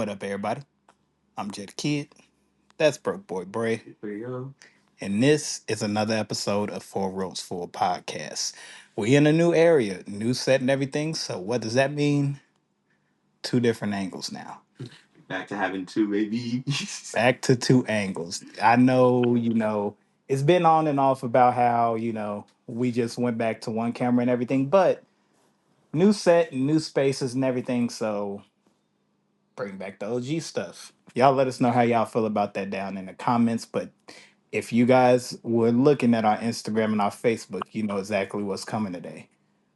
What up, everybody? I'm Jed Kid. That's Broke Boy Bray. There you go. And this is another episode of Four Ropes Full Podcast. We in a new area, new set and everything. So what does that mean? Two different angles now. Back to having two, maybe. Back to two angles. I know, it's been on and off about how, we just went back to one camera and everything, but new set, new spaces and everything. So bring back the OG stuff. Y'all let us know how y'all feel about that down in the comments. But if you guys were looking at our Instagram and our Facebook, you know exactly what's coming today.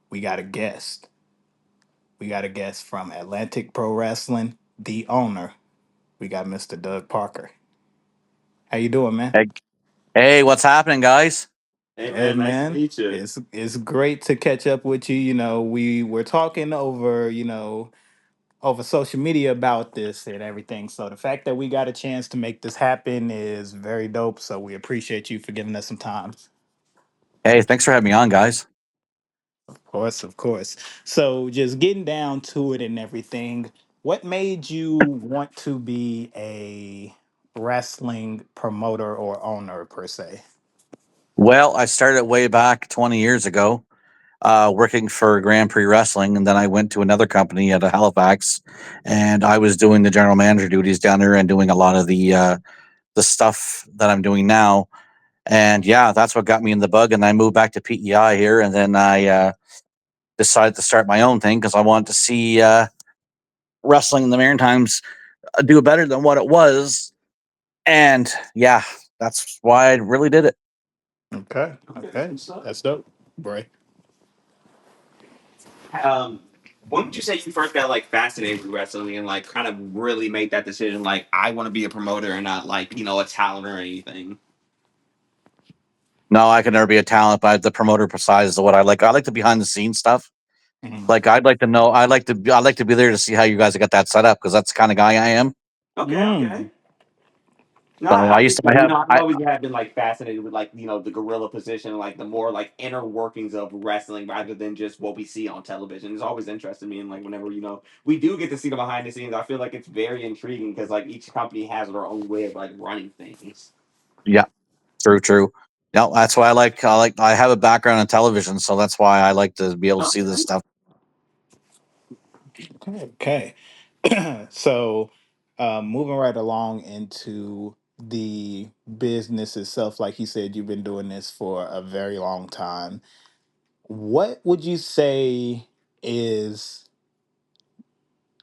We got a guest. We got a guest from Atlantic Pro Wrestling, the owner. We got Mr. Doug Parker. How you doing, man? Hey, hey, what's happening, guys? Hey, Good, man, nice to man. meet you. It's great to catch up with you. We were talking over, over social media about this and everything. So the fact that we got a chance to make this happen is very dope. So we appreciate you for giving us some time. Hey, thanks for having me on, guys. Of course, of course. So just getting down to it and everything, what made you want to be a wrestling promoter or owner per se? Well, I started way back 20 years ago, working for Grand Prix Wrestling, and then I went to another company at Halifax, and I was doing the general manager duties down there and doing a lot of the stuff that I'm doing now. And yeah, that's what got me in the bug. And I moved back to PEI here, and then I decided to start my own thing because I wanted to see wrestling in the Maritimes do better than what it was. And yeah, that's why I really did it. Okay, okay. That's dope. Bray. Um, when would you say you first got like fascinated with wrestling and like kind of really made that decision? Like, I want to be a promoter and not like a talent or anything. No, I could never be a talent, but the promoter side is what I like. I like the behind the scenes stuff. Mhm. Like I'd like to know. I like to be there to see how you guys got that set up because that's the kind of guy I am. Okay, okay. Mm. No, So I I used think to so. have I've always have been like fascinated with like the gorilla position, like the more like inner workings of wrestling rather than just what we see on television. It's always interested me, and like whenever we do get to see the behind the scenes, I feel like it's very intriguing because like each company has their own way of like running things. yeah, true. No, that's why I have a background in television, so that's why I like to be able to see this stuff. Okay. So, moving right along into the business itself, like you said, you've been doing this for a very long time. What would you say is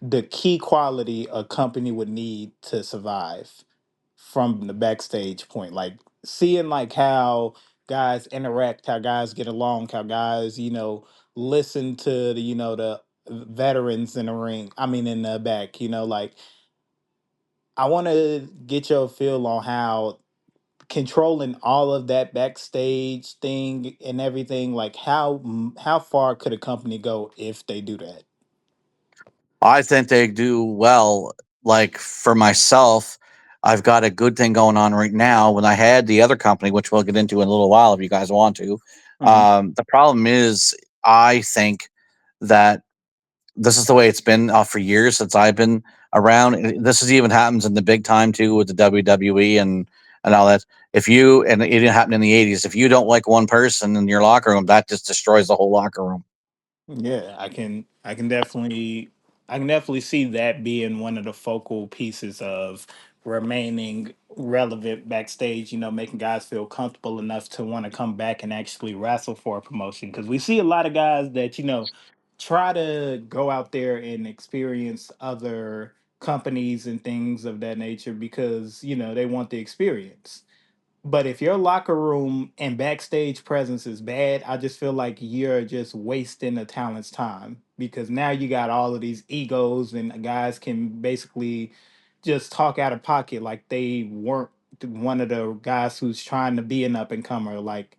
the key quality a company would need to survive from the backstage point? Like seeing like how guys interact, how guys get along, how guys, listen to the veterans in the ring. I mean in the back, like I want to get your feel on how controlling all of that backstage thing and everything, like how far could a company go if they do that? I think they do well. Like for myself, I've got a good thing going on right now. When I had the other company, which we'll get into in a little while if you guys want to, Mhm. the problem is I think that this is the way it's been for years since I've been around. This is even happens in the big time too with the WWE and all that. If you and it didn't happen in the '80s, if you don't like one person in your locker room, that just destroys the whole locker room. Yeah, I can definitely see that being one of the focal pieces of remaining relevant backstage, making guys feel comfortable enough to want to come back and actually wrestle for a promotion. Because we see a lot of guys that, try to go out there and experience other companies and things of that nature because, they want the experience. But if your locker room and backstage presence is bad, I just feel like you're just wasting the talent's time because now you got all of these egos and guys can basically just talk out of pocket like they weren't one of the guys who's trying to be an up and comer. Like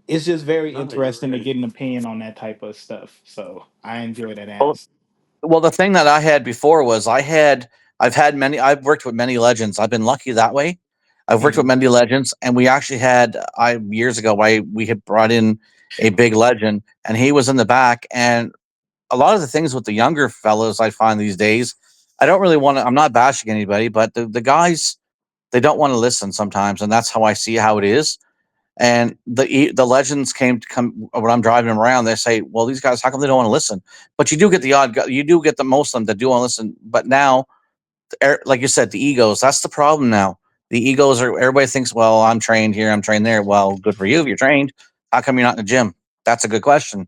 it's just very No, you're interesting to right. get an opinion on that type of stuff. So I enjoy that Well, answer. well, the thing that I had before was I've worked with many legends. I've been lucky that way. I've worked with Mhm. many legends, and we actually had I years ago we had brought in a big legend, and he was in the back. And a lot of the things with the younger fellows I find these days, I don't really want to. I'm not bashing anybody, but the guys, they don't want to listen sometimes, and that's how I see how it is. And the legends came to come when I'm driving them around. They say, "Well, these guys, how come they don't want to listen?" But you do get the odd, you do get the most of them that do want to listen. But now, like you said, the egos. That's the problem now. The egos are. Everybody thinks, "Well, I'm trained here, I'm trained there." Well, good for you if you're trained. How come you're not in the gym? That's a good question.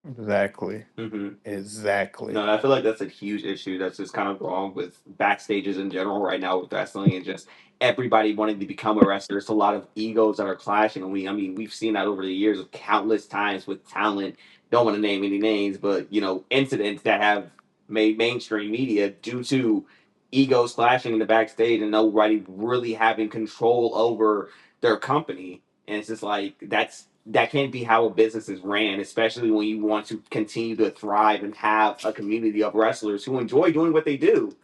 Exactly. Hmm. Exactly. No, I feel like that's a huge issue that's just kind of wrong with backstages in general right now with wrestling and just everybody wanting to become a wrestler. It's a lot of egos that are clashing, and I mean, we've seen that over the years of countless times with talent. Don't want to name any names, but incidents that have made mainstream media due to egos clashing in the backstage and nobody really having control over their company. And it's just like that can't be how a business is ran, especially when you want to continue to thrive and have a community of wrestlers who enjoy doing what they do.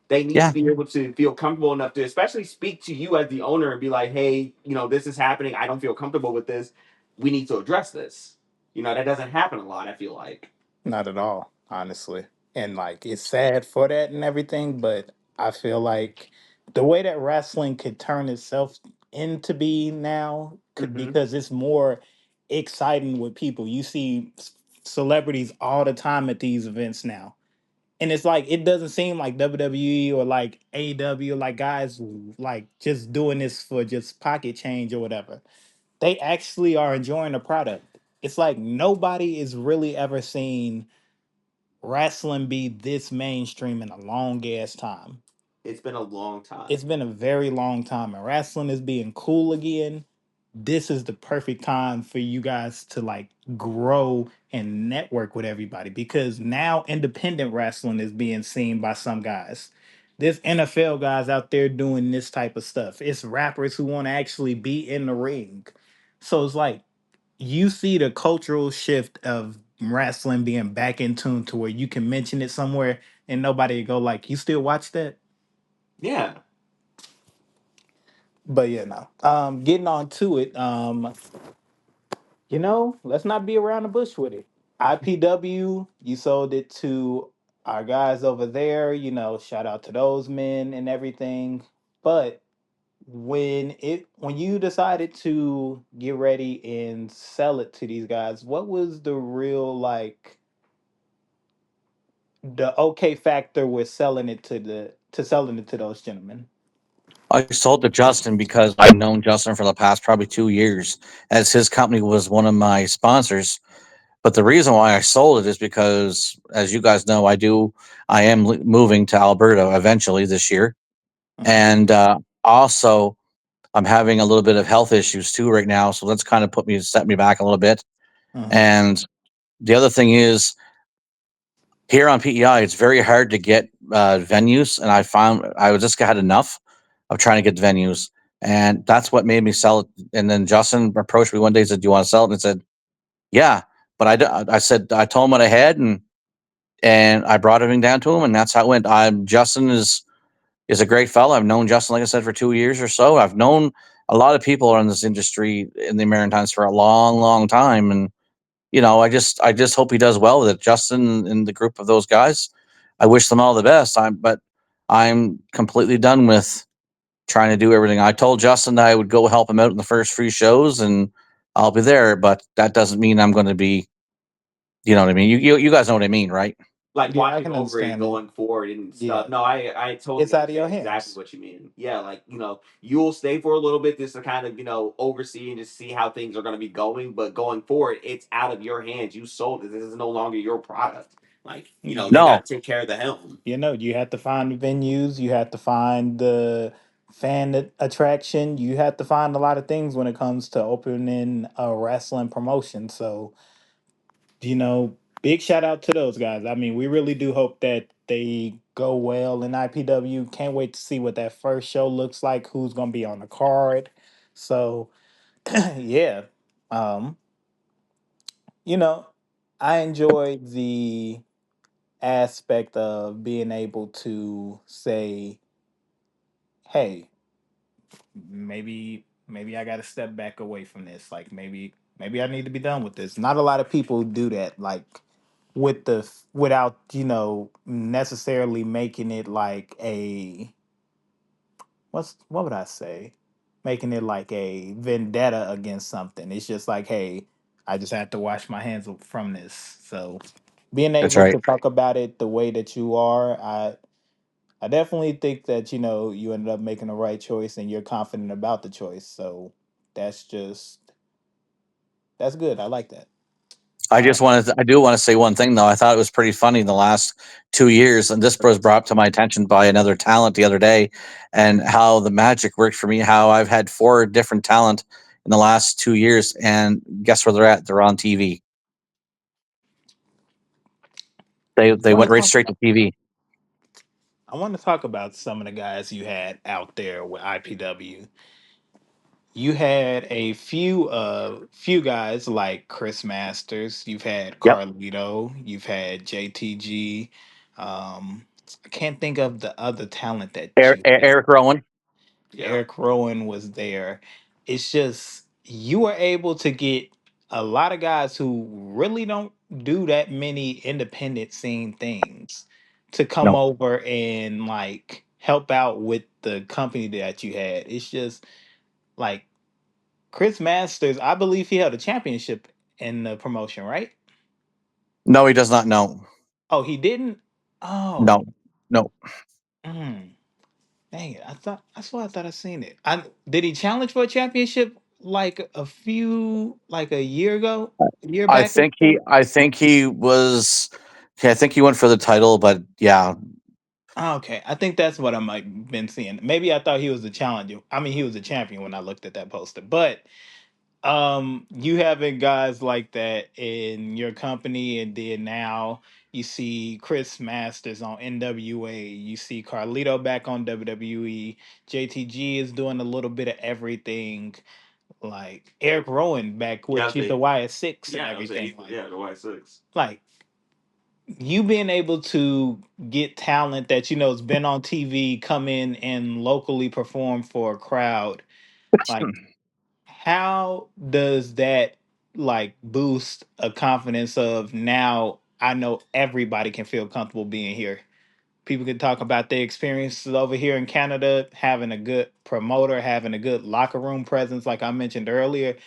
They need to Yeah, be able to feel comfortable enough to, especially speak to you as the owner and be like, "Hey, this is happening. I don't feel comfortable with this. We need to address this." That doesn't happen a lot. I feel like. Not at all, honestly. And like it's sad for that and everything, but I feel like the way that wrestling could turn itself into be now could, Hmm. because it's more exciting with people. You see celebrities all the time at these events now. And it's like it doesn't seem like WWE or like AEW, like guys like just doing this for just pocket change or whatever. They actually are enjoying the product. It's like nobody is really ever seen wrestling be this mainstream in a long ass time. It's been a long It's time. been a very long time, and wrestling is being cool again. This is the perfect time for you guys to like grow and network with everybody because now independent wrestling is being seen by some guys. There's NFL guys out there doing this type of stuff. It's rappers who want to actually be in the ring. So it's like you see the cultural shift of wrestling being back in tune to where you can mention it somewhere and nobody go like, "You still watch that?" Yeah. But yeah, no. Getting on to it. Let's not be around the bush with it. IPW, you sold it to our guys over there. Shout out to those men and everything. But when you decided to get ready and sell it to these guys, what was the real like the okay factor with selling it to those gentlemen? I sold to Justin because I've known Justin for the past probably 2 years, as his company was one of my sponsors. But the reason why I sold it is because, as you guys know, I am moving to Alberta eventually this year, Mm-hmm. and also I'm having a little bit of health issues too right now, so that's kind of set me back a little bit. Mm-hmm. And the other thing is, here on PEI, it's very hard to get venues, and I found I just had enough of trying to get venues, and that's what made me sell it. And then Justin approached me one day and said, "Do you want to sell it?" And I said, "Yeah," but I said I told him what I had, and I brought everything down to him, and that's how it went. Justin is a great fellow. I've known Justin, like I said, for 2 years or so. I've known a lot of people in this industry in the Maritimes for a long, long time, and I just hope he does well with it. Justin and the group of those guys, I wish them all the best. I'm completely done with trying to do everything. I told Justin that I would go help him out in the first few shows, and I'll be there. But that doesn't mean I'm going to be. You know what I mean? You guys know what I mean, right? Like Yeah, I watching can over it understand that. going forward and stuff. Yeah, No, I it's totally out of understand your exactly hands. what you mean. Yeah, like you'll stay for a little bit just to kind of oversee and just see how things are going to be going. But going forward, it's out of your hands. You sold it. This is no longer your product. Like you Yeah. got No, to take care of the helm. You have to find the venues, you have to find the attraction, you have to find a lot of things when it comes to opening a wrestling promotion. So, you know, big shout out to those guys. I mean, we really do hope that they go well in IPW. Can't wait to see what that first show looks like, who's going to be on the card. So, yeah. Um, you know, I enjoy the aspect of being able to say, hey, maybe I got to step back away from this. Like maybe I need to be done with this. Not a lot of people do that. Like with without necessarily making it like a what would I say? Making it like a vendetta against something. It's just like, hey, I just have to wash my hands from this. So being That's able right. to talk about it the way that you are, I definitely think that you ended up making the right choice and you're confident about the choice. So that's just that's good. I like that. Uh, I do want to say one thing though. I thought it was pretty funny in the last 2 years, and this was brought to my attention by another talent the other day, and how the magic worked for me. How I've had four different talent in the last 2 years, and guess where they're at? They're on TV. They want went to right talk straight to TV. I want to talk about some of the guys you had out there with IPW. You had a few guys like Chris Masters. You've had Yep. Carlito. You've had JTG. I can't think of the other talent that you had. Eric Rowan. Yeah. Eric Rowan was there. It's just you were able to get a lot of guys who really don't do that many independent scene things to come No, over and like help out with the company that you had. It's just like Chris Masters, I believe he held a championship in the promotion, right? no, he does not know. Oh, he didn't? Oh. No, no. Mm, dang it. I thought I seen it. Did he challenge for a championship like like a year ago? A year back or so? I think he was. Okay, I think he went for the title, but yeah, Oh, okay. I think that's what I might been seeing. Maybe I thought he was the challenger. I mean, he was a champion when I looked at that poster. But you having guys like that in your company, and then now you see Chris Masters on NWA, you see Carlito back on WWE, JTG is doing a little bit of everything, like Eric Rowan back Yeah, I with was the saying. YS6 and Yeah, I was saying. everything, Yeah, the Y6. like you being able to get talent that has been on TV come in and locally perform for a crowd, like how does that like boost a confidence of now I know everybody can feel comfortable being here. People can talk about their experiences over here in Canada, having a good promoter, having a good locker room presence, like I mentioned earlier.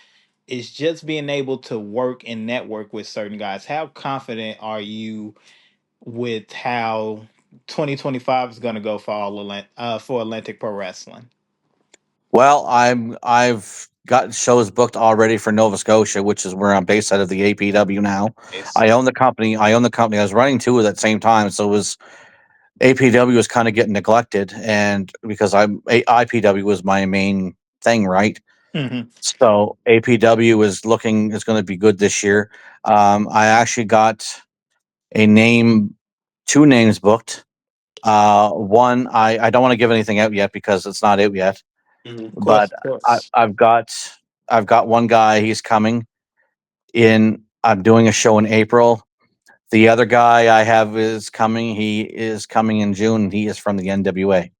It's just being able to work and network with certain guys. How confident are you with how 2025 is going to go for for Atlantic Pro Wrestling? well, I've got shows booked already for Nova Scotia, which is where I'm based out of the APW now. It's I own the company. I own the company. I was running two at that same time, so it was APW was kind of getting neglected, and because IPW was my main thing, right? Mhm. So APW is going to be good this year. I actually got a name, two names booked. One I don't want to give anything out yet because it's not out yet, Mm-hmm. Of but course, of I, course. I've got I've got one guy. He's coming in. I'm doing a show in April. The other guy I have is coming. He is coming in June. He is from the NWA.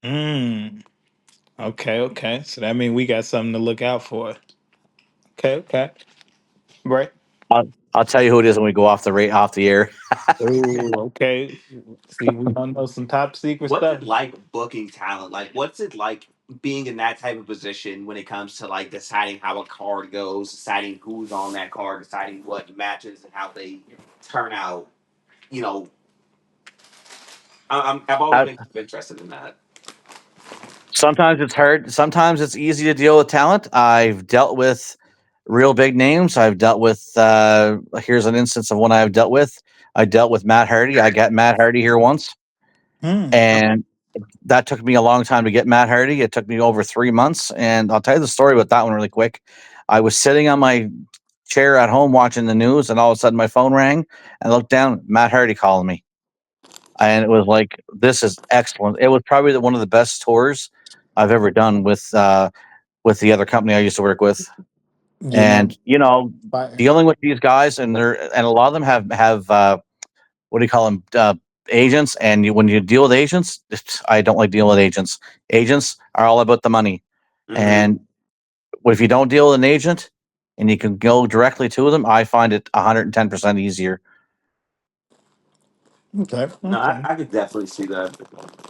Mm. Okay, okay. So that means we got something to look out for. Okay, okay. Right. I'll tell you who it is when we go off the air. Ooh, okay. See, we don't know some top secret What's stuff. it like booking talent? Like, what's it like being in that type of position when it comes to like deciding how a card goes, deciding who's on that card, deciding what matches and how they turn out? You know, I've always Uh, been kind of interested in that. Sometimes it's hard. Sometimes it's easy to deal with talent. I've dealt with real big names. I've dealt with. Here's an instance of one I've dealt with. I dealt with Matt Hardy. I got Matt Hardy here once, Hmm. and that took me a long time to get Matt Hardy. It took me over 3 months, and I'll tell you the story about that one really quick. I was sitting on my chair at home watching the news, and all of a sudden my phone rang, and I looked down. Matt Hardy calling me, and it was like, "This is excellent." It was probably one of the best tours I've ever done with the other company I used to work with. You know, And but dealing with these guys, and a lot of them have what do you call them, agents. And when you deal with agents, I don't like dealing with agents. Agents are all about the money, Mm-hmm. and if you don't deal with an agent and you can go directly to them, I find it 110% easier. Okay. No, Okay. I could definitely see that,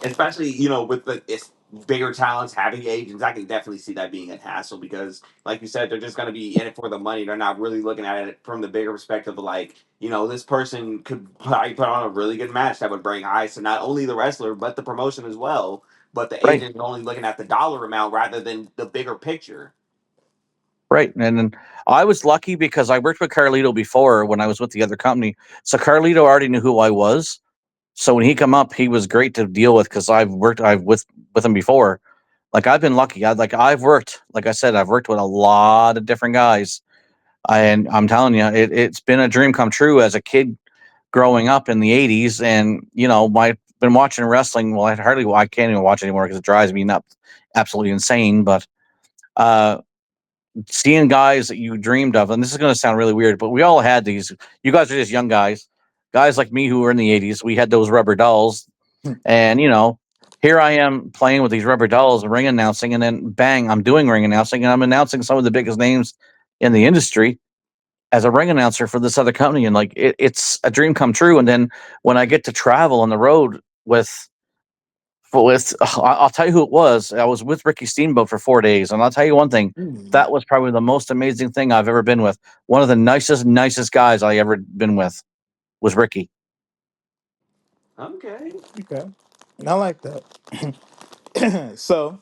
especially with the it's bigger talents having agents. I can definitely see that being a hassle because, like you said, they're just going to be in it for the money. They're not really looking at it from the bigger perspective of like this person could probably put on a really good match that would bring eyes to not only the wrestler but the promotion as well. But the Right. agent is only looking at the dollar amount rather than the bigger picture. Right. And then I was lucky because I worked with Carlito before when I was with the other company. So Carlito already knew who I was. So when he come up, he was great to deal with because I've with him before. Like I've been lucky. I've worked, like I said, I've worked with a lot of different guys. And I'm telling you, it's been a dream come true as a kid growing up in the '80s. And my been watching wrestling. Well, I can't even watch anymore because it drives me nuts, absolutely insane. But uh, seeing guys that you dreamed of, and this is going to sound really weird, but we all had these. You guys are just young guys like me who were in the '80s. We had those rubber dolls, and here I am playing with these rubber dolls and ring announcing, and then bang, I'm doing ring announcing, and I'm announcing some of the biggest names in the industry as a ring announcer for this other company, and like it's a dream come true. And then when I get to travel on the road with I'll tell you who it was. I was with Ricky Steamboat for 4 days, and I'll tell you one thing. Mm, That was probably the most amazing thing I've ever been with. One of the nicest guys I ever been with was Ricky. Okay. okay. I like that. So,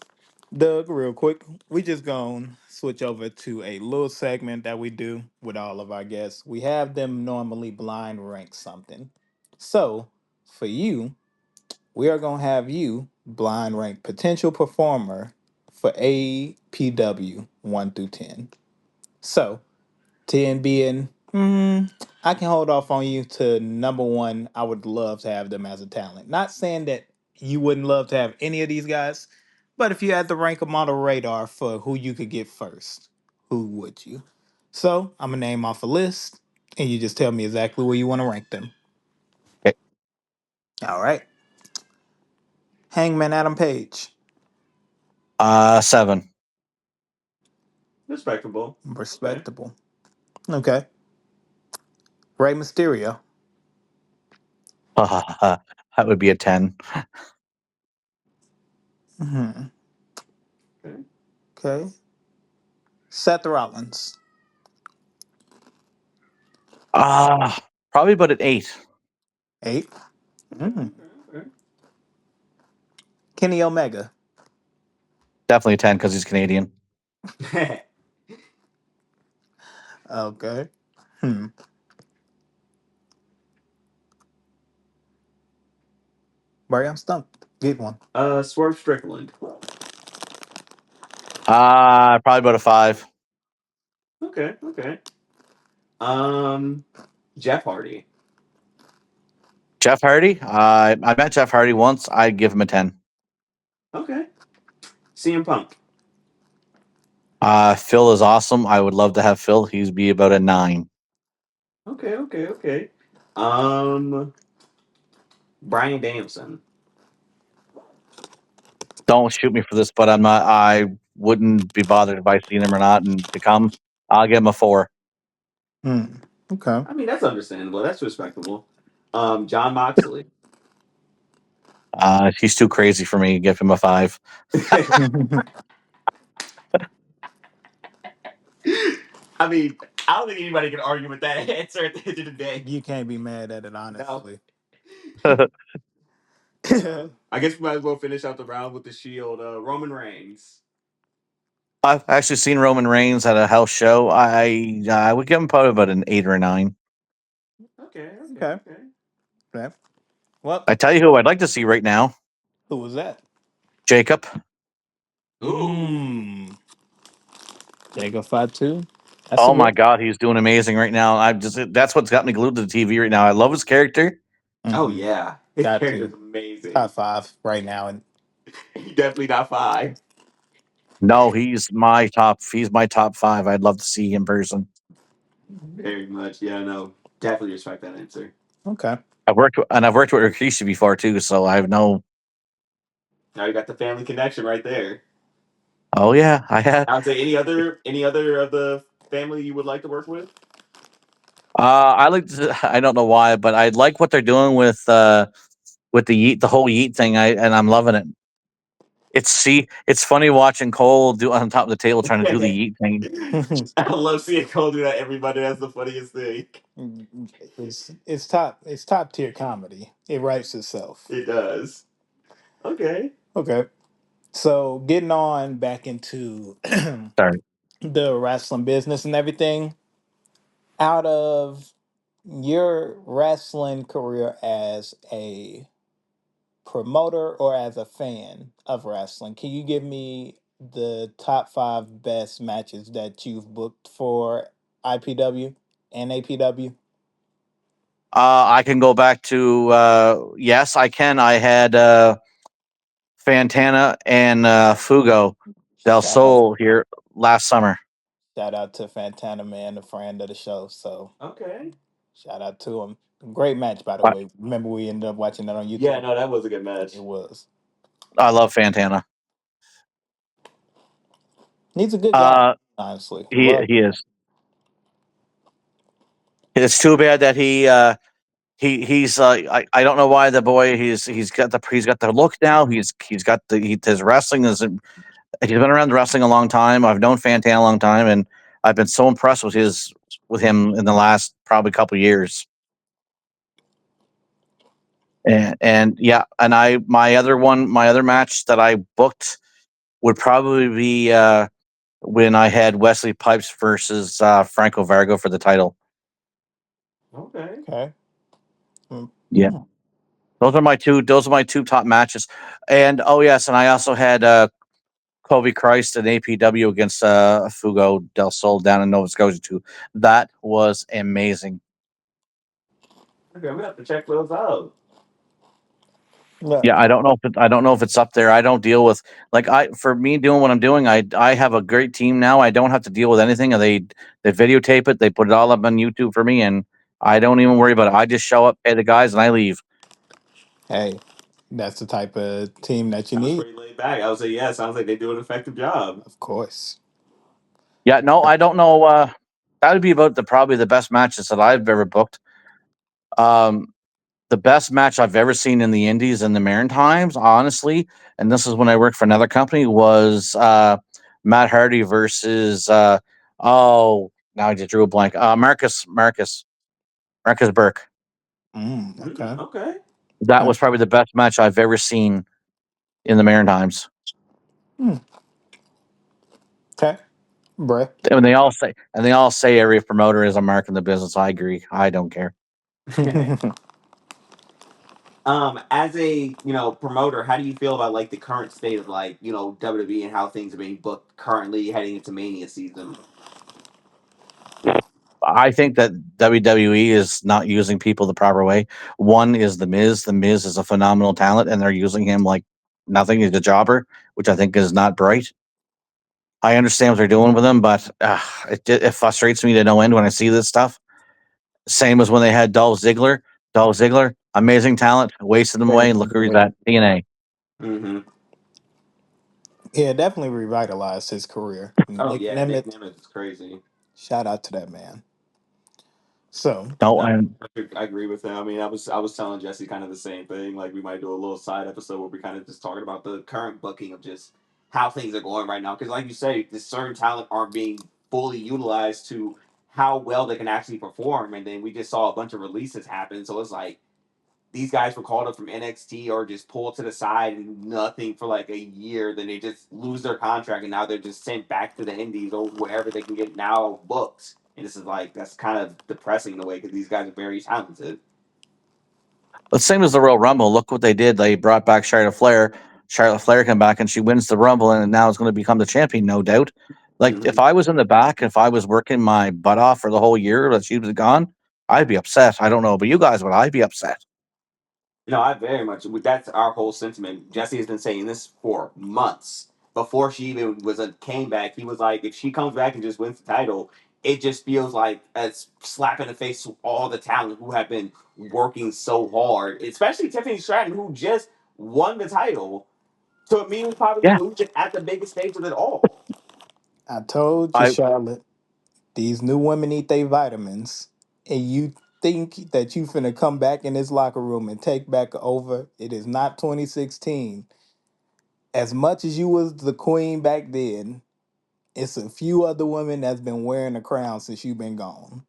Doug, real quick, we just gonna switch over to a little segment that we do with all of our guests. We have them normally blind rank something. So, for you, we are gonna have you blind rank potential performer for APW 1 through 10. So, 10 being, I can hold off on you to number one. I would love to have them as a talent. Not saying that you wouldn't love to have any of these guys, but if you had to rank them on the radar for who you could get first, who would you? So I'm gonna name off a list, and you just tell me exactly where you want to rank them. Okay. All right. Hangman Adam Page. 7. Respectable. Okay. Respectable. Okay. Rey Mysterio. That would be a 10. Hmm. Okay. Okay. Seth Rollins. Probably about an 8. 8. Okay. Mm. Okay. Kenny Omega. Definitely a 10 because he's Canadian. Okay. Okay. Hmm. Barry, I'm stumped. Get one. Swerve Strickland. Probably about a 5. Okay. Okay. Um, Jeff Hardy. Jeff Hardy. I met Jeff Hardy once. I'd give him a 10. Okay. CM Punk. Phil is awesome. I would love to have Phil. He'd be about a 9. Okay. Okay. Okay. Um, Brian Danielson. Don't shoot me for this, but I'm not. I wouldn't be bothered if I seen him or not. And to come, I'll give him a 4. Hmm. Okay. I mean, that's understandable. That's respectable. John Moxley. He's too crazy for me. Give him a 5. I mean, I don't think anybody can argue with that answer at the end of the day. You can't be mad at it, No. honestly. I guess we might as well finish out the round with the Shield. Roman Reigns. I've actually seen Roman Reigns at a house show. I would give him probably about an 8 or a 9. Okay. Okay. Okay. Okay. Okay. Well, I tell you who I'd like to see right now, who was that? Jacob. Ooh. Mmm. Jacob 5-2. That's a Oh my good. God, he's doing amazing right now. I just that's what's got me glued to the TV right now. I love his character. Oh Hmm. yeah, his Got character's to. amazing. Top 5 right now. And He definitely not 5. No, he's my top 5. I'd love to see him in person. Very much. Yeah. No. Definitely respect that answer. okay. I've worked with Rikishi before too, so I have no. Now you got the family connection right there. Oh yeah, I have. I would say any other of the family you would like to work with. I like. I don't know why, but I like what they're doing with the whole Yeet thing. I'm loving it. It's funny watching Cole do on top of the table trying to do the Yeet thing. I love seeing Cole do that. Everybody, that's the funniest thing. It's top tier comedy. It writes itself. It does. Okay. Okay. So getting on back into Sorry. the wrestling business and everything, out of your wrestling career as a promoter or as a fan of wrestling, can you give me the top five best matches that you've booked for IPW and APW? I can go back to yes, I can. I had Fantana and Fugo del Shout out, Sol here last summer. shout out to Fantana Man, a friend of the show. So Okay. shout out to him. Great match, by the But way. Remember, we ended up watching that on Yeah, YouTube. no, that was a good match. It was. I love Fantana. He's a good guy, Uh, honestly. he Love. he is. It's too bad that he's I don't know why the boy he's got the look now. He's got his wrestling is he's been around wrestling a long time. I've known Fantana a long time, and I've been so impressed with him in the last probably couple of years. And yeah, and my other match that I booked would probably be when I had Wesley Pipes versus Franco Vargo for the title. Okay. Okay. Mm. Yeah, those are my two top matches. And oh yes, and I also had Kobe Christ and APW against Fugo del Sol down in Nova Scotia too. That was amazing. Okay, I'm gonna have to check those out. Yeah. Yeah, I don't know if it's up there. I don't deal with like I for me doing what I'm doing. I have a great team now. I don't have to deal with anything. And they videotape it. They put it all up on YouTube for me, and I don't even worry about it. I just show up, pay the guys, and I leave. Hey, that's the type of team that you Sounds need. pretty laid back. I would say, yeah, sounds like they do an effective job. Of course. Yeah, no, I don't know. That would be about the probably the best matches that I've ever booked. Um, the best match I've ever seen in the Indies and the Maritimes, honestly, and this is when I worked for another company, was Matt Hardy versus oh now I just drew a blank. Marcus Burke. Okay. Okay. That Okay. was probably the best match I've ever seen in the Maritimes. Mm, okay. Bray. And they all say every promoter is a mark in the business. I agree. I don't care. As a promoter, how do you feel about like the current state of like WWE and how things are being booked currently heading into Mania season? I think that WWE is not using people the proper way. One is the Miz. The Miz is a phenomenal talent, and they're using him like nothing. He's a jobber, which I think is not bright. I understand what they're doing with him, but it frustrates me to no end when I see this stuff. Same as when they had Dolph Ziggler. Dolph Ziggler, amazing talent, wasted him away, and look where he's at. TNA. Mm-hmm. Yeah, definitely revitalized his career. Oh Nick yeah, Nick Nemeth, Nemeth is crazy. shout out to that man. So, No, No, and I agree with him. I mean, I was telling Jesse kind of the same thing. Like we might do a little side episode where we kind of just talking about the current booking of just how things are going right now. Because like you say, the certain talent aren't being fully utilized to how well they can actually perform. And then we just saw a bunch of releases happen. So it's like these guys were called up from NXT or just pulled to the side and nothing for like a year. Then they just lose their contract and now they're just sent back to the Indies or wherever they can get now booked. And this is like that's kind of depressing in a way because these guys are very talented. the same as the Royal Rumble. Look what they did. They brought back Charlotte Flair. Charlotte Flair came back and she wins the Rumble, and now is going to become the champion, no doubt. Like if Mm-hmm. I was in the back, if I was working my butt off for the whole year that she was gone, I'd be upset. I don't know, but you guys would. I'd be upset. No, I very much. That's our whole sentiment. Jesse has been saying this for months before she even came back. He was like, if she comes back and just wins the title, it just feels like a slap in the face to all the talent who have been working so hard, especially Tiffany Stratton, who just won the title. So me was probably Yeah, gonna lose it at the biggest stage of it all. I told you, I Charlotte, these new women eat their vitamins. and you think that you finna come back in this locker room and take back over, it is not 2016. As much as you was the queen back then, it's a few other women that's been wearing the crown since you've been gone.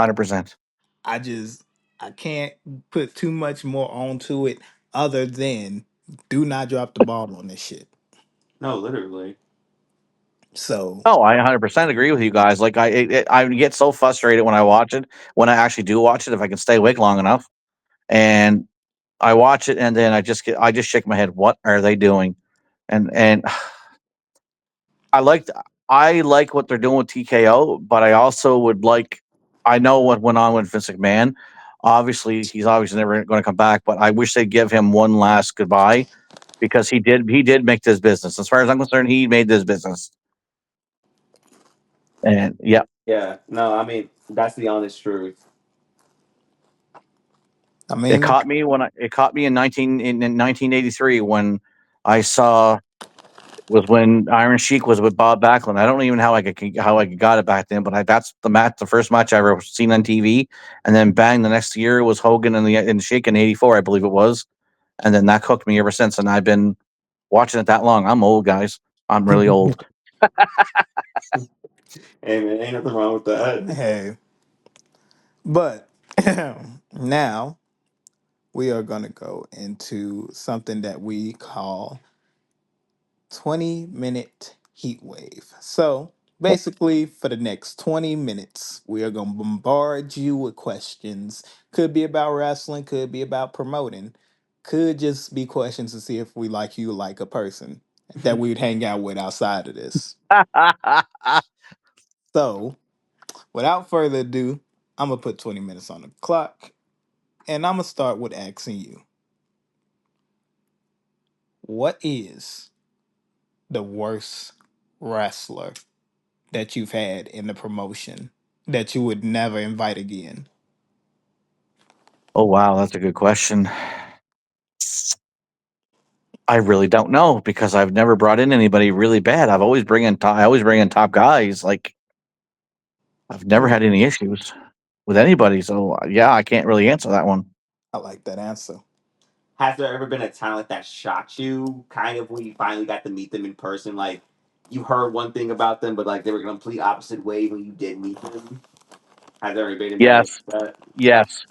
100%. I just I can't put too much more onto it other than do not drop the ball on this shit. No, literally. So Oh, I 100% agree with you guys. Like I get so frustrated when I watch it. When I actually do watch it, if I can stay awake long enough, and I watch it, and then I just shake my head. What are they doing? And I like I like what they're doing with TKO, but I also would like. I know what went on with Vince McMahon. Obviously, he's obviously never going to come back. But I wish they'd give him one last goodbye because he did make this business. As far as I'm concerned, he made this business. And yeah, Yeah. No, I mean that's the honest truth. I mean, it caught me in 1983 when I saw was when Iron Sheik was with Bob Backlund. I don't even know how I got it back then, but that's the first match I ever seen on TV. And then bang, the next year was Hogan and Sheik in '84, I believe it was. And then that hooked me ever since. And I've been watching it that long. I'm old, guys. I'm really old. Hey man, ain't nothing wrong with that. hey, but now we are gonna go into something that we call 20-minute heat wave. So basically, for the next 20 minutes, we are going to bombard you with questions. Could be about wrestling, could be about promoting, could just be questions to see if we like you like a person that we'd hang out with outside of this. So, without further ado, I'm going to put 20 minutes on the clock and I'm going to start with asking you, what is the worst wrestler that you've had in the promotion that you would never invite again? Oh wow, that's a good question. I really don't know because I've never brought in anybody really bad. I always bring in top guys. Like I've never Hmm, had any issues with anybody. So yeah, I can't really answer that one. I like that answer. Has there ever been a talent that shocked you, kind of when you finally got to meet them in person? Like you heard one thing about them, but like they were the complete opposite way when you did meet them. Has there ever been anybody like Yes, that? yes,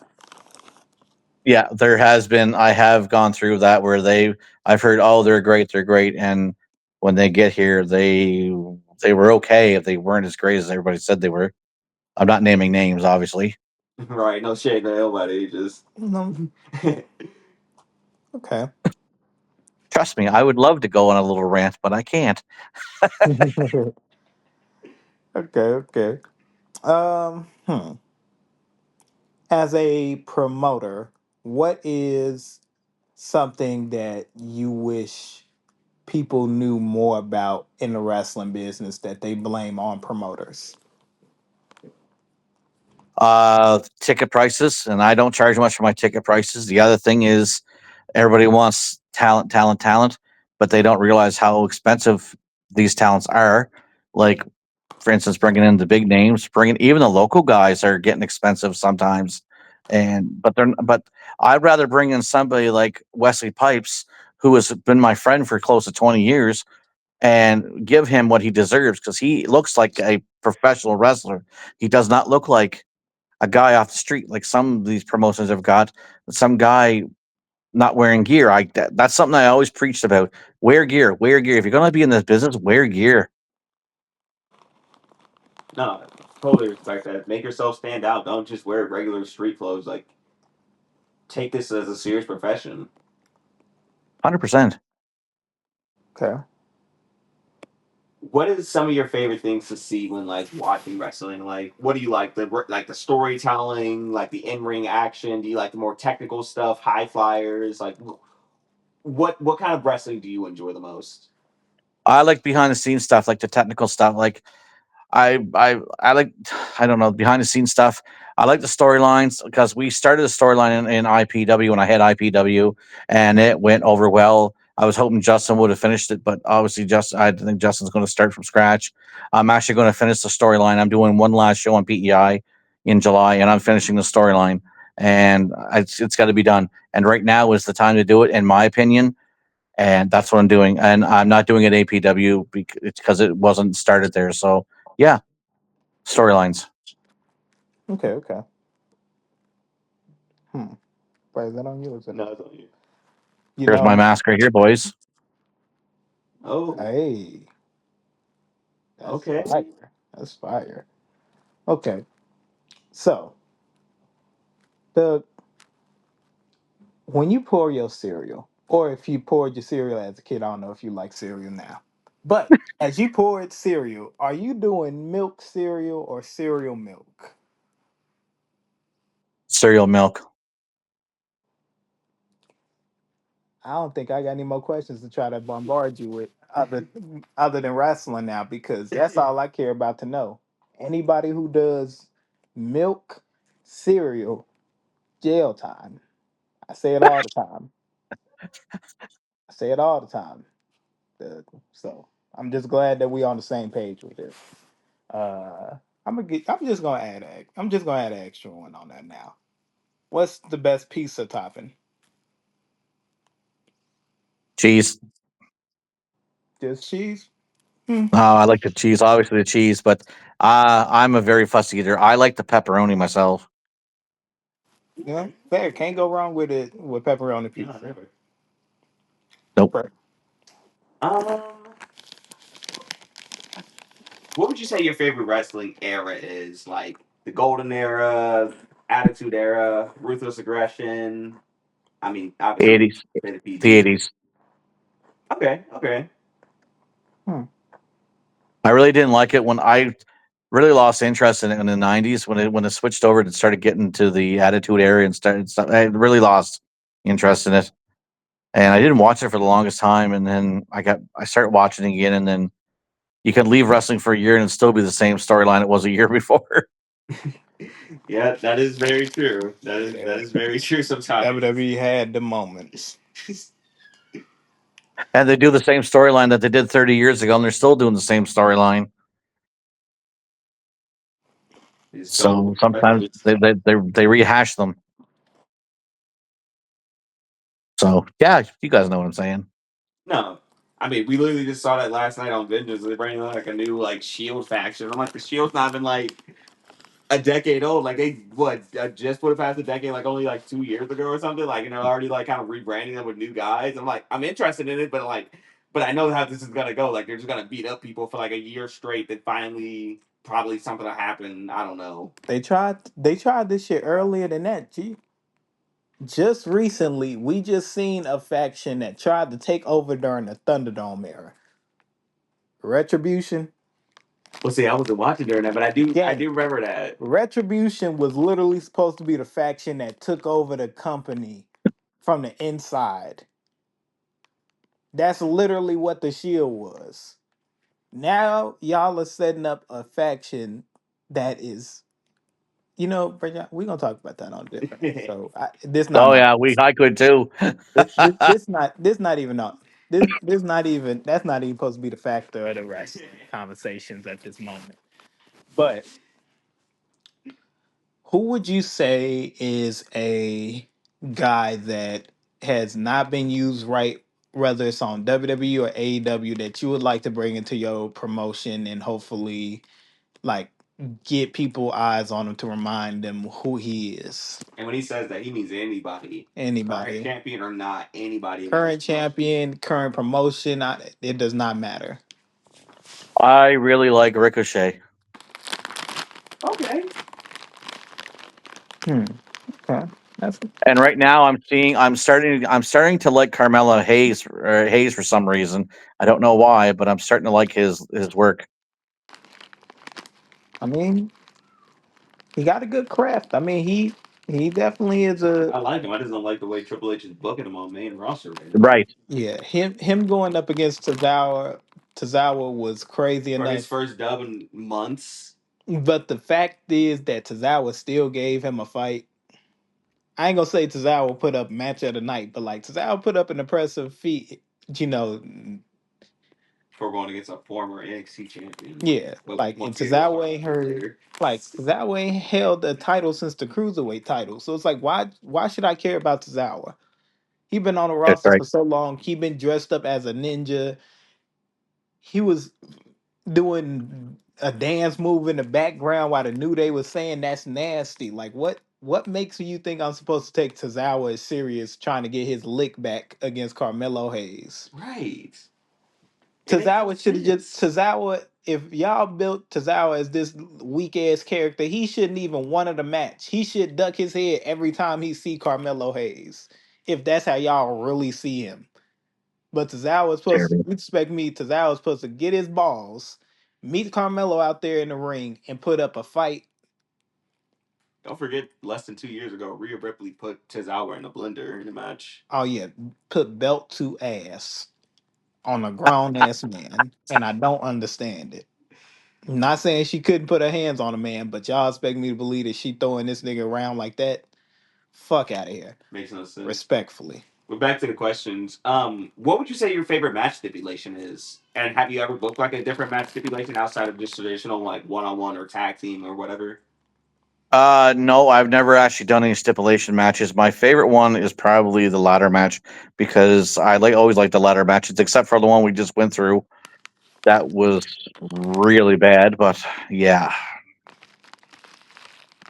yeah. There has been. I have gone through that where I've heard, oh, they're great, and when they get here, they were okay if they weren't as great as everybody said they were. I'm not naming names, obviously. Right? No shade to nobody. Just No, okay. Trust me, I would love to go on a little rant, but I can't. Okay, okay. Hmm. As a promoter, what is something that you wish people knew more about in the wrestling business that they blame on promoters? Ticket prices, and I don't charge much for my ticket prices. The other thing is everybody wants talent, talent, talent, but they don't realize how expensive these talents are. Like, for instance, bringing in the big names, bringing even the local guys are getting expensive sometimes. But I'd rather bring in somebody like Wesley Pipes, who has been my friend for close to 20 years, and give him what he deserves because he looks like a professional wrestler. He does not look like a guy off the street like some of these promotions have got. Some guy not wearing gear. That's something I always preached about. Wear gear, wear gear. If you're gonna be in this business, wear gear. no, totally respect that. Make yourself stand out. Don't just wear regular street clothes. Like take this as a serious profession. 100%. Okay. What is some of your favorite things to see when like watching wrestling? Like, what do you like? The storytelling, like the in ring action. Do you like the more technical stuff, high flyers? Like, what kind of wrestling do you enjoy the most? I like behind the scenes stuff, like the technical stuff. Like I like I don't know behind the scenes stuff. I like the storylines because we started the storyline in IPW when I had IPW, and it went over well. I was hoping Justin would have finished it, but obviously, I think Justin's going to start from scratch. I'm actually going to finish the storyline. I'm doing one last show on PEI in July, and I'm finishing the storyline, and it's got to be done. And right now is the time to do it, in my opinion. And that's what I'm doing. And I'm not doing it APW because it wasn't started there. So yeah, storylines. Okay, okay. Wait, is that on you? Or is it? No, it's on you. You Here's my know, mask right here, boys. Oh, hey, that's okay. fire. That's fire. Okay, so the when you pour your cereal, or if you poured your cereal as a kid, I don't know if you like cereal now, but as you poured cereal, are you doing milk cereal or cereal milk? Cereal milk. I don't think I got any more questions to try to bombard you with other than wrestling now because that's all I care about to know. Anybody who does milk cereal, jail time. I say it all the time. I say it all the time. So I'm just glad that we on the same page with this. I'm just gonna add I'm just gonna add an extra one on that now. What's the best pizza topping? Cheese. Just cheese? Hmm. I like the cheese, obviously the cheese, but I'm a very fussy eater. I like the pepperoni myself. Yeah, fair. Can't go wrong with it with pepperoni No, pizza. never. Nope. Right. Um, what would you say your favorite wrestling era is? Like the Golden Era, Attitude Era, Ruthless Aggression. I mean, obviously, 80s. the The PG. 80s. Okay, okay. Hmm. I really didn't like it when I really lost interest in it in the 90s when it switched over and started getting to the Attitude Era and started stuff. I really lost interest in it. And I didn't watch it for the longest time, and then I started watching it again, and then you could leave wrestling for a year and it'd still be the same storyline it was a year before. Yeah, that is very true. That Yeah. is very true. Sometimes. WWE had the moments. And they do the same storyline that they did 30 years ago, and they're still doing the same storyline. Just So don't. sometimes they rehash them. So yeah, you guys know what I'm saying. No, I mean we literally just saw that last night on Vengeance. They're bringing like a new like Shield faction. I'm like the Shield's not even like a decade old. Like they just put it past a decade, like only like 2 years ago or something. Like and they're already like kind of rebranding them with new guys. I'm like I'm interested in it, but but I know how this is gonna go. Like they're just gonna beat up people for like a year straight. Then finally probably something will happen. I don't know. They tried this shit earlier than that, G. Just recently, we just seen a faction that tried to take over during the Thunderdome era. Retribution. Well, see, I wasn't watching during that, but I Gang. do remember that. Retribution was literally supposed to be the faction that took over the company from the inside. That's literally what the Shield was. Now y'all are setting up a faction that is, Brendan, we're gonna talk about that on different. So this not Oh on. yeah, I could too. This not even on. This not even that's not even supposed to be the factor of the rest conversations at this moment. But who would you say is a guy that has not been used right, whether it's on WWE or AEW, that you would like to bring into your promotion and hopefully like get people eyes on him to remind them who he is? And when he says that, he means anybody, current Anybody, champion or not, anybody in any current promotion. champion, current promotion, it does not matter. I really like Ricochet. Okay. Hmm. Okay. That's And right now I'm starting to like Carmelo Hayes for some reason. I don't know why, but I'm starting to like his work. I mean, he got a good craft. I mean, he definitely is a I like him. I just don't like the way Triple H is booking him on main roster right now. Right. yeah. Him going up against Tozawa was crazy For his enough. first dub in months. But the fact is that Tozawa still gave him a fight. I ain't gonna say Tozawa put up match of the night, but like Tozawa put up an impressive feat you know, For going against a former NXT champion. yeah, But like and once again, we'll talk Tozawa about ain't that her later. like Tozawa ain't held the title since the cruiserweight title. So it's like why should I care about Tozawa? He been on the That's roster right. for so long. He been dressed up as a ninja. He was doing a dance move in the background while the New Day was saying that's nasty. Like what makes you think I'm supposed to take Tozawa as serious trying to get his lick back against Carmelo Hayes? Right. It makes no Tozawa should have just sense. Tozawa. If y'all built Tozawa as this weak ass character, he shouldn't even wanted a match. He should duck his head every time he see Carmelo Hayes. If that's how y'all really see him. But Tozawa is supposed to, Terrible. you expect me, Tozawa is supposed to get his balls, meet Carmelo out there in the ring, and put up a fight. Don't forget, less than 2 years ago, Rhea Ripley put Tozawa in a blender in a match. Oh yeah, put belt to ass on a grown ass man. And I don't understand it. I'm not saying she couldn't put her hands on a man, but y'all expect me to believe that she throwing this nigga around like that? Fuck out of here. Makes no sense. Respectfully. But back to the questions. What would you say your favorite match stipulation is? And have you ever booked like a different match stipulation outside of just traditional like one on one or tag team or whatever? No, I've never actually done any stipulation matches. My favorite one is probably the ladder match because I always like the ladder matches, except for the one we just went through. That was really bad, but yeah,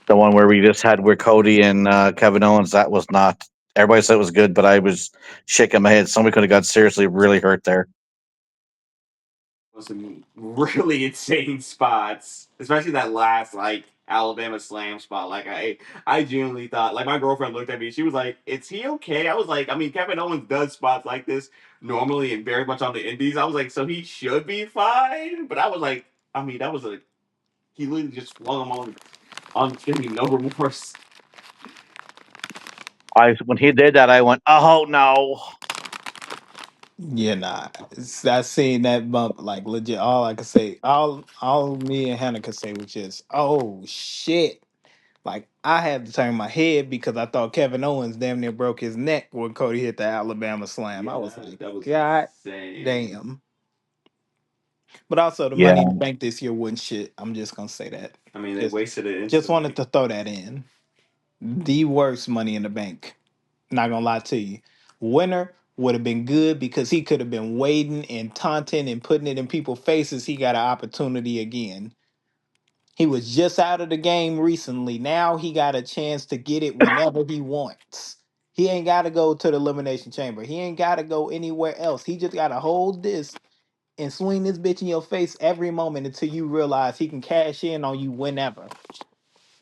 the one where we just had with Cody and Kevin Owens, that was not. Everybody said it was good, but I was shaking my head. Somebody could have got seriously really hurt there. Some really insane spots, especially that last like Alabama Slam spot. Like I genuinely thought like my girlfriend looked at me. She was like, "Is he okay?" I was like, I mean, Kevin Owens does spots like this normally and very much on the Indies. I was like, so he should be fine. But I was like, I mean, that was a he literally just flung him on Jimmy, no remorse. I when he did that, I went, "Oh no!" Yeah, nah. I seen that bump like legit. All I could say, all me and Hannah could say was just, oh shit. Like I had to turn my head because I thought Kevin Owens damn near broke his neck when Cody hit the Alabama slam. I Yeah, was like, that was God insane. damn. But also the money in Yeah, the bank this year wasn't shit. I'm just gonna say that. I mean, they Just wasted it just wanted instantly. to throw that in. The worst money in the bank. Not gonna lie to you. Winner would have been good because he could have been waiting and taunting and putting it in people's faces. He got an opportunity again. He was just out of the game recently. Now he got a chance to get it whenever he wants. He ain't got to go to the elimination chamber. He ain't got to go anywhere else. He just got to hold this and swing this bitch in your face every moment until you realize he can cash in on you whenever.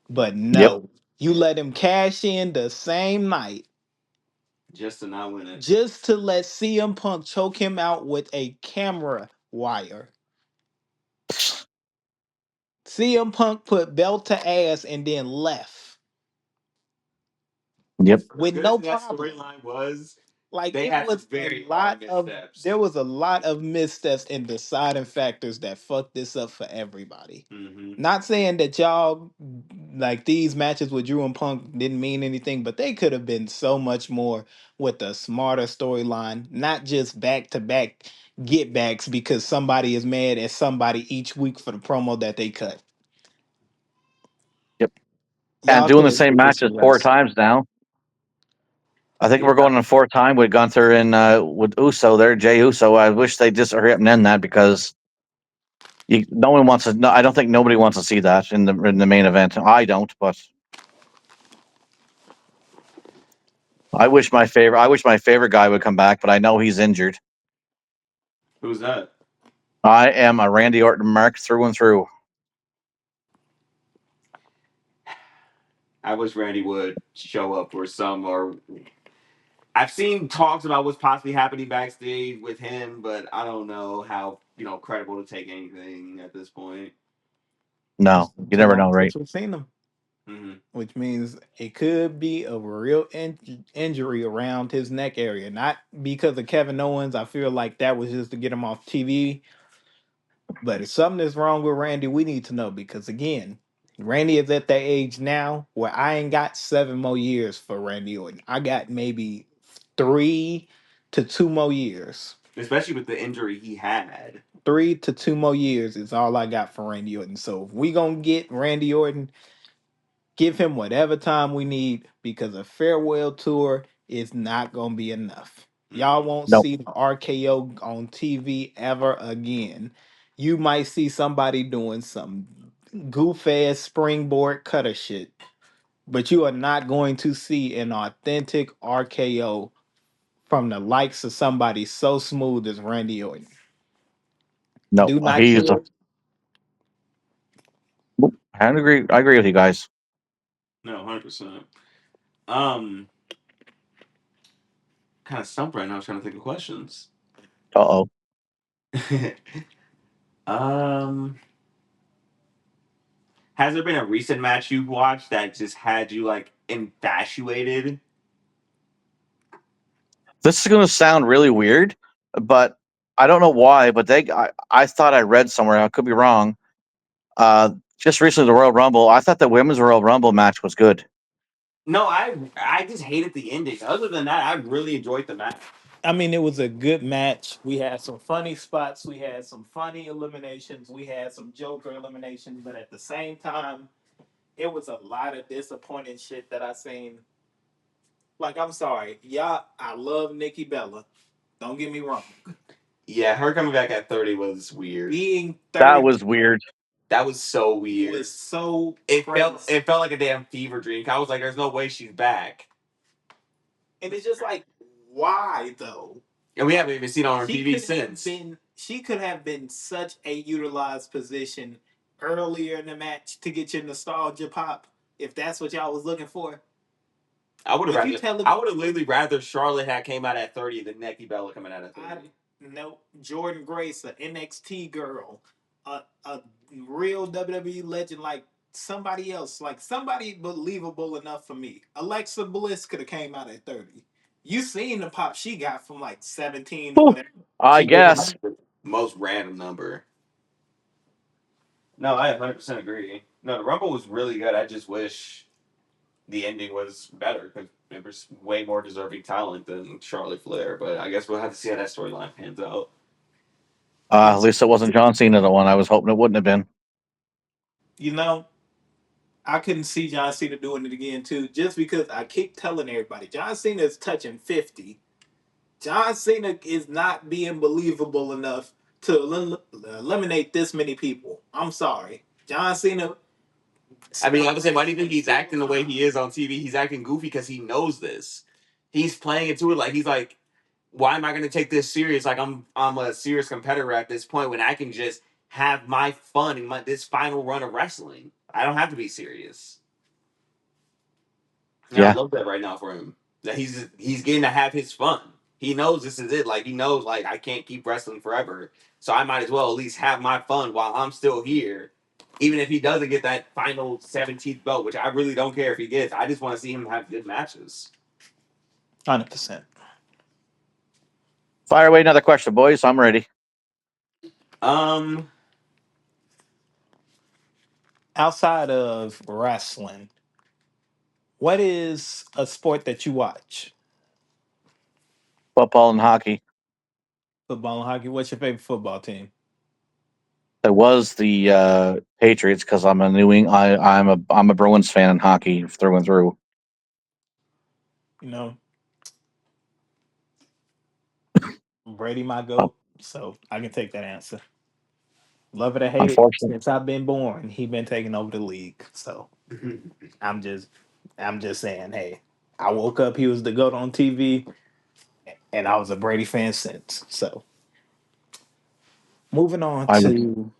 But yep, no, you let him cash in the same night Just to not win it. just to let CM Punk choke him out with a camera wire. CM Punk put belt to ass and then left yep, The with good no thing that problem. storyline was Like they it had some was a very hard lot of there missteps. was a lot of missteps and deciding factors that fucked this up for everybody. Mm-hmm. Not saying that y'all like these matches with Drew and Punk didn't mean anything, but they could have been so much more with a smarter storyline, not just back to back get backs because somebody is mad at somebody each week for the promo that they cut. yep. And Y'all doing could the have same did this matches with four less. times now. I think we're Yeah. going on fourth time with Gunther and with Uso there, Jay Uso. I wish they just hurry up and end that because no one wants to. No, I don't think nobody wants to see that in the main event. I don't, but I wish my favorite guy would come back, but I know he's injured. Who's that? I am a Randy Orton mark through and through. I wish Randy would show up for some or I've seen talks about what's possibly happening backstage with him, but I don't know how, credible to take anything at this point. No, you never know, Tonight's right? what we've seen them, Mm-hmm. which means it could be a real injury around his neck area. Not because of Kevin Owens. I feel like that was just to get him off TV. But if something is wrong with Randy, we need to know because again, Randy is at that age now where I ain't got 7 more years for Randy Orton. I got maybe 3 to 2 more years. especially with the injury he had. 3 to 2 more years is all I got for Randy Orton. So if we gonna get Randy Orton, give him whatever time we need because a farewell tour is not gonna be enough. Y'all won't No, see the RKO on TV ever again. You might see somebody doing some goof ass springboard cutter shit, but you are not going to see an authentic RKO from the likes of somebody so smooth as Randy Orton. no, Do not he's a. care. I agree. I agree with you guys. No, 100%. Um, kind of stumped right now. I was trying to think of questions. Uh oh. um, has there been a recent match you've watched that just had you like infatuated? This is going to sound really weird, but I don't know why. But I thought I read somewhere. I could be wrong. Just recently, the Royal Rumble. I thought the women's Royal Rumble match was good. No, I just hated the ending. Other than that, I really enjoyed the match. I mean, it was a good match. We had some funny spots. We had some funny eliminations. We had some Joker eliminations. But at the same time, it was a lot of disappointing shit that I seen. Like, I'm sorry. Yeah, I love Nikki Bella. Don't get me wrong. Yeah, her coming back at 30 was weird. Being That 30 was weird. That was so weird. was so It felt like a damn fever dream. I was like, there's no way she's back. And it's just like, why though? And we haven't even seen her on She TV could have since. been she could have been such a utilized position earlier in the match to get your nostalgia pop if that's what y'all was looking for. I would But you have tell rather. me, I would have literally rather Charlotte had came out at 30 than Nikki Bella coming out at 30. no Jordan Grace, an NXT girl, a real WWE legend like somebody else, like somebody believable enough for me. Alexa Bliss could have came out at 30. You seen the pop she got from like 17 or Whew. whatever. I She gave him guess. like the most random number. No, I 100% agree. No, the Rumble was really good. I just wish the ending was better because there was way more deserving talent than Charlotte Flair. But I guess we'll have to see how that storyline pans out. At least it wasn't John Cena the one. I was hoping it wouldn't have been. You know, I couldn't see John Cena doing it again too, just because I keep telling everybody John Cena is touching 50. John Cena is not being believable enough to eliminate this many people. I'm sorry. John Cena. I mean, I would say, why do you think he's acting the way he is on TV? He's acting goofy because he knows this. He's playing into it like he's like, why am I going to take this serious? Like I'm a serious competitor at this point when I can just have my fun in this final run of wrestling. I don't have to be serious. And I Yeah. love that right now for him. That he's getting to have his fun. He knows this is it. Like he knows like I can't keep wrestling forever. So I might as well at least have my fun while I'm still here. Even if he doesn't get that final 17th belt, which I really don't care if he gets. I just want to see him have good matches. 100%. Fire away another question, boys. I'm ready. Um Outside of wrestling, what is a sport that you watch? Football and hockey. Football and hockey. What's your favorite football team? It was the Patriots because I'm a I'm a Bruins fan in hockey through and through. You know, Brady my Uh, goat, so I can take that answer. Love it or hate it, Unfortunately, since I've been born, he been taking over the league. So I'm just I'm just saying, hey, I woke up, he was the GOAT on TV, and I was a Brady fan since. So moving on I would. to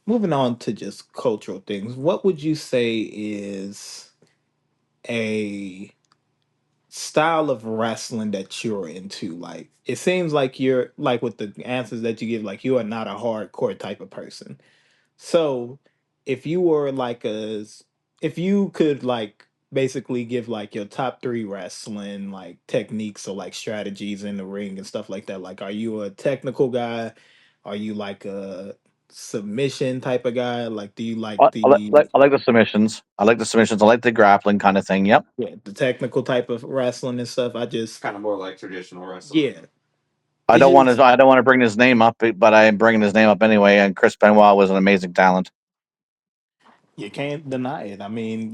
moving on to just cultural things. What would you say is a style of wrestling that you're into? Like it seems like you're like with the answers that you give, like you are not a hardcore type of person. So, if you were like if you could like basically give like your top three wrestling like techniques or like strategies in the ring and stuff like that, like are you a technical guy? Are you like a submission type of guy? Like, do you like I like the submissions. I like the submissions. I like the grappling kind of thing. Yep. the technical type of wrestling and stuff? I just kind of more like traditional wrestling. yeah. I It's don't want just to. I don't want to bring his name up, but I am bringing his name up anyway. And Chris Benoit was an amazing talent. You can't deny it. I mean,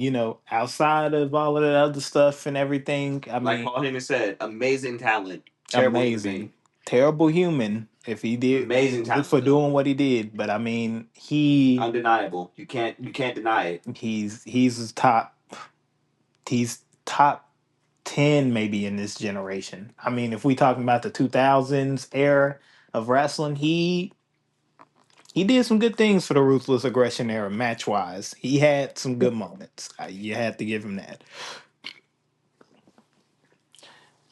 outside of all of the other stuff and everything, I like mean, Paul Heyman said, amazing talent, terrible human amazing. being. Terrible human if he did Amazing talent for though, doing what he did. But I mean, undeniable. You can't deny it. he's top 10 maybe in this generation. I mean, if we talking about the 2000s era of wrestling, he did some good things for the Ruthless Aggression era match wise. He had some good moments. You had to give him that.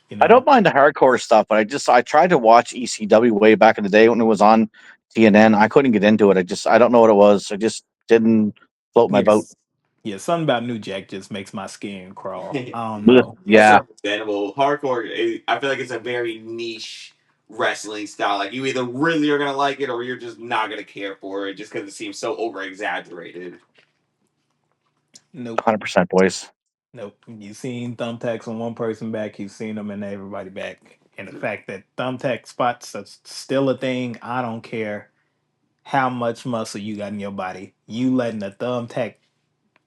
You I know, don't mind the hardcore stuff, but I tried to watch ECW way back in the day when it was on TNN. I couldn't get into it. I don't know what it was. I just didn't float my boat. yes, yeah. Something about New Jack just makes my skin crawl. I don't Ugh, know. That's yeah, understandable. Hardcore, I feel like it's a very niche wrestling style. Like you either really are gonna like it or you're just not gonna care for it, just because it seems so over exaggerated. Nope. 100% boys. Nope. You seen thumbtacks on one person back, you've seen them in everybody back. And the fact that thumbtack spots are still a thing, I don't care how much muscle you got in your body. You letting the thumbtack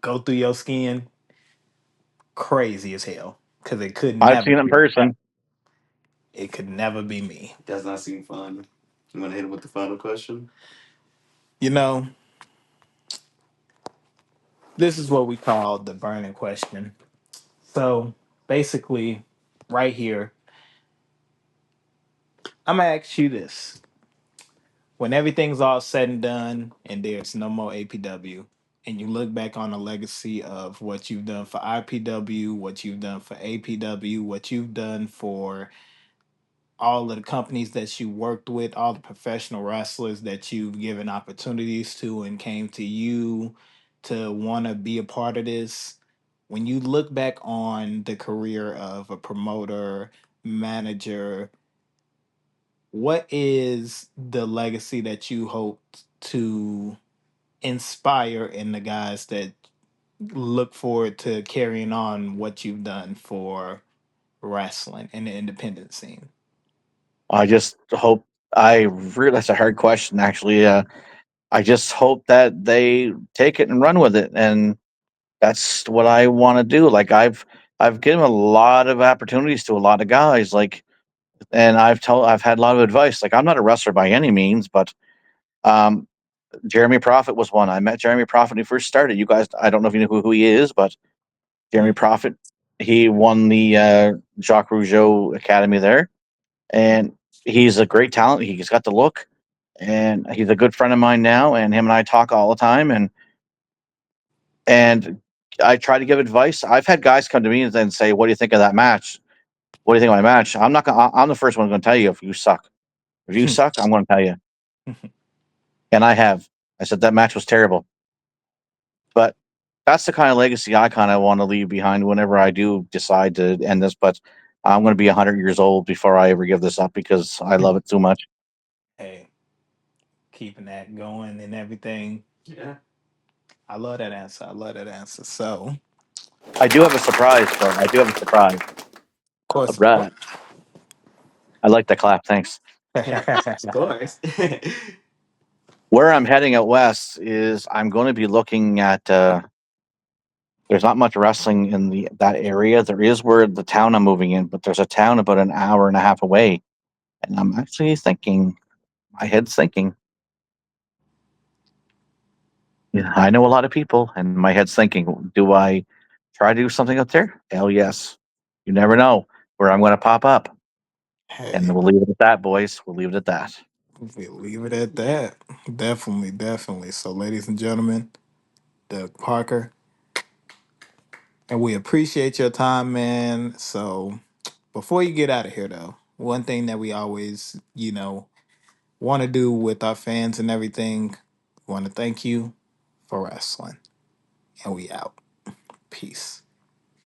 go through your skin, crazy as hell. Cause it could I've never seen it in be. person. It could never be me. Does not seem fun. You want to hit him with the final question? You know, this is what we call the burning question. So basically, right here, I'm gonna ask you this. When everything's all said and done and there's no more APW, and you look back on the legacy of what you've done for IPW, what you've done for APW, what you've done for all of the companies that you worked with, all the professional wrestlers that you've given opportunities to and came to you to want to be a part of this. When you look back on the career of a promoter, manager, what is the legacy that you hope to inspire in the guys that look forward to carrying on what you've done for wrestling and the independent scene? I just hope. I really that's a hard question actually. I just hope that they take it and run with it, and that's what I want to do. Like I've given a lot of opportunities to a lot of guys, like, and I've had a lot of advice. Like I'm not a wrestler by any means, but um, Jeremy Prophet was one. I met Jeremy Prophet when he first started. You guys, I don't know if you know who he is, but Jeremy Prophet, he won the Jacques Rougeau Academy there, and he's a great talent. He's got the look, and he's a good friend of mine now. And him and I talk all the time, and I try to give advice. I've had guys come to me and then say, "What do you think of that match? What do you think of my match?" I'm not. I'm the first one going to tell you if you suck. If you suck, I'm going to tell you, and I have. I said that match was terrible, but that's the kind of legacy I kind of want to leave behind whenever I do decide to end this. But I'm going to be 100 years old before I ever give this up because I love it too much. Hey, keeping that going and everything. Yeah. I love that answer. I love that answer. So, of I do have a surprise, though. I do have a surprise. All course, of right. I like the clap. Thanks. Of course. Where I'm heading out west is I'm going to be looking at. There's not much wrestling in the that area. There is where the town I'm moving in, but there's a town about an hour and a half away, and I'm actually thinking. My head's thinking. Yeah, I know a lot of people, and my head's thinking, do I try to do something up there? Hell yes. You never know where I'm going to pop up. And hey, we'll leave it at that, boys. We'll leave it at that. we'll leave it at that. Definitely, definitely. So, ladies and gentlemen, Doug Parker, and we appreciate your time, man. So, before you get out of here, though, one thing that we always, want to do with our fans and everything, want to thank you for wrestling. And we out. Peace.